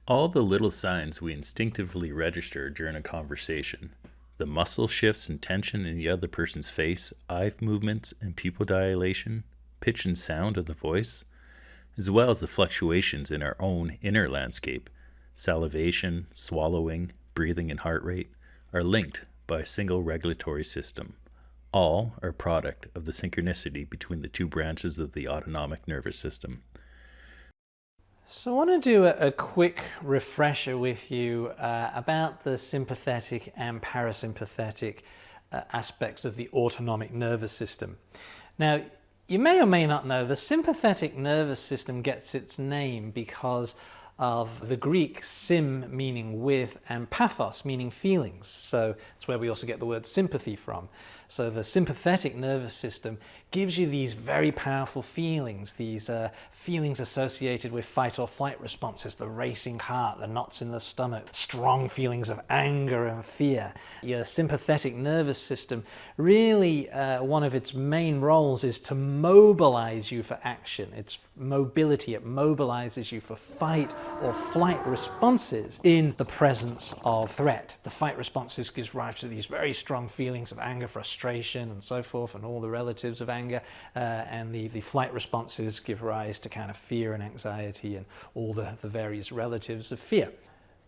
All the little signs we instinctively register during a conversation, the muscle shifts and tension in the other person's face, eye movements and pupil dilation, pitch and sound of the voice, as well as the fluctuations in our own inner landscape, salivation, swallowing, breathing, and heart rate, are linked by a single regulatory system. All are product of the synchronicity between the two branches of the autonomic nervous system. So I want to do a quick refresher with you about the sympathetic and parasympathetic aspects of the autonomic nervous system. Now, you may or may not know the sympathetic nervous system gets its name because of the Greek sim meaning with and pathos meaning feelings. So that's where we also get the word sympathy from. So the sympathetic nervous system gives you these very powerful feelings, these feelings associated with fight or flight responses, the racing heart, the knots in the stomach, strong feelings of anger and fear. Your sympathetic nervous system, really one of its main roles is to mobilize you for action. It's mobility, it mobilizes you for fight or flight responses in the presence of threat. The fight responses gives rise to these very strong feelings of anger, frustration and so forth, and all the relatives of anger, and the flight responses give rise to kind of fear and anxiety and all the various relatives of fear.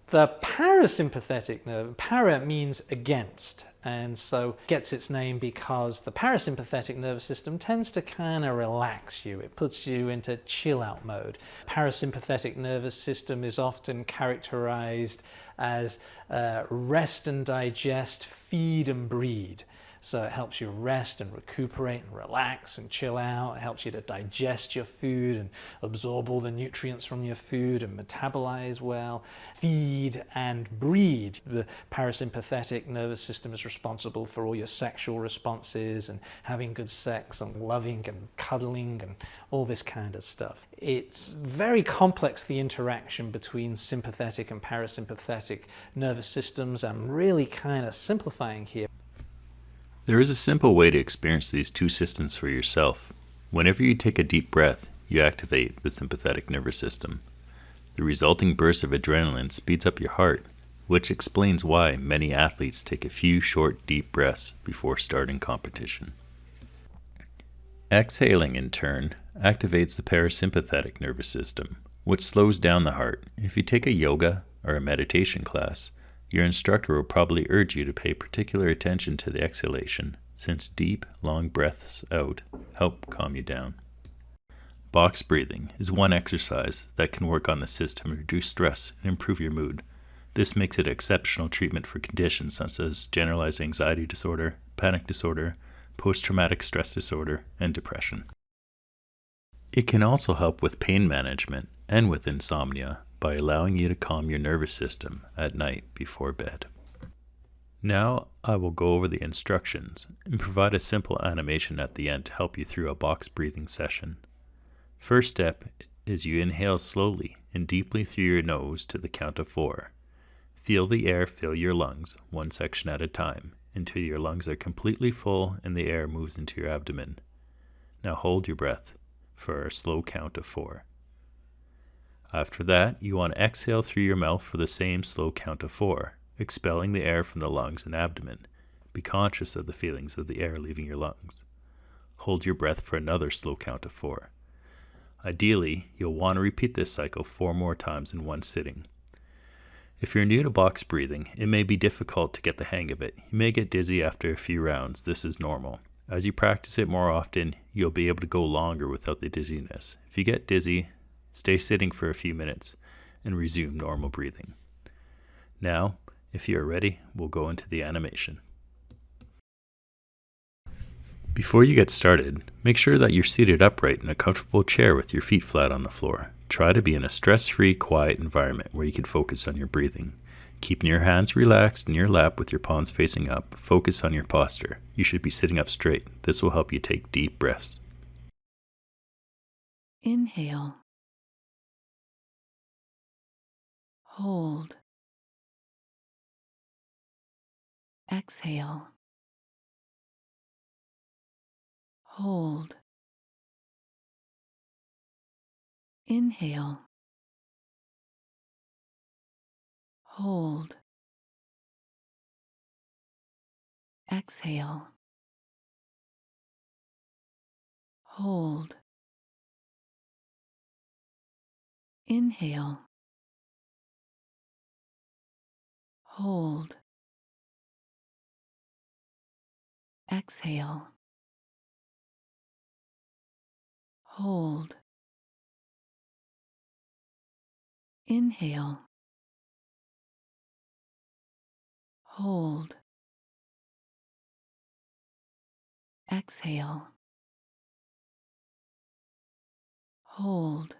The parasympathetic nerve, para means against, and so gets its name because the parasympathetic nervous system tends to kind of relax you. It puts you into chill out mode. Parasympathetic nervous system is often characterized as rest and digest, feed and breed. So it helps you rest and recuperate and relax and chill out. It helps you to digest your food and absorb all the nutrients from your food and metabolize well. Feed and breed. The parasympathetic nervous system is responsible for all your sexual responses and having good sex and loving and cuddling and all this kind of stuff. It's very complex, the interaction between sympathetic and parasympathetic nervous systems. I'm really kind of simplifying here. There is a simple way to experience these two systems for yourself. Whenever you take a deep breath, you activate the sympathetic nervous system. The resulting burst of adrenaline speeds up your heart, which explains why many athletes take a few short, deep breaths before starting competition. Exhaling, in turn, activates the parasympathetic nervous system, which slows down the heart. If you take a yoga or a meditation class, your instructor will probably urge you to pay particular attention to the exhalation, since deep, long breaths out help calm you down. Box breathing is one exercise that can work on the system, reduce stress, and improve your mood. This makes it exceptional treatment for conditions such as generalized anxiety disorder, panic disorder, post-traumatic stress disorder, and depression. It can also help with pain management and with insomnia by allowing you to calm your nervous system at night before bed. Now I will go over the instructions and provide a simple animation at the end to help you through a box breathing session. First step is you inhale slowly and deeply through your nose to the count of 4. Feel the air fill your lungs, one section at a time, until your lungs are completely full and the air moves into your abdomen. Now hold your breath for a slow count of 4. After that, you want to exhale through your mouth for the same slow count of 4, expelling the air from the lungs and abdomen. Be conscious of the feelings of the air leaving your lungs. Hold your breath for another slow count of 4. Ideally, you'll want to repeat this cycle 4 more times in one sitting. If you're new to box breathing, it may be difficult to get the hang of it. You may get dizzy after a few rounds. This is normal. As you practice it more often, you'll be able to go longer without the dizziness. If you get dizzy, stay sitting for a few minutes and resume normal breathing. Now, if you are ready, we'll go into the animation. Before you get started, make sure that you're seated upright in a comfortable chair with your feet flat on the floor. Try to be in a stress-free, quiet environment where you can focus on your breathing. Keeping your hands relaxed in your lap with your palms facing up, focus on your posture. You should be sitting up straight. This will help you take deep breaths. Inhale. Hold. Exhale. Hold. Inhale. hold, exhale, hold, inhale, hold, exhale, hold, inhale, hold, exhale, hold,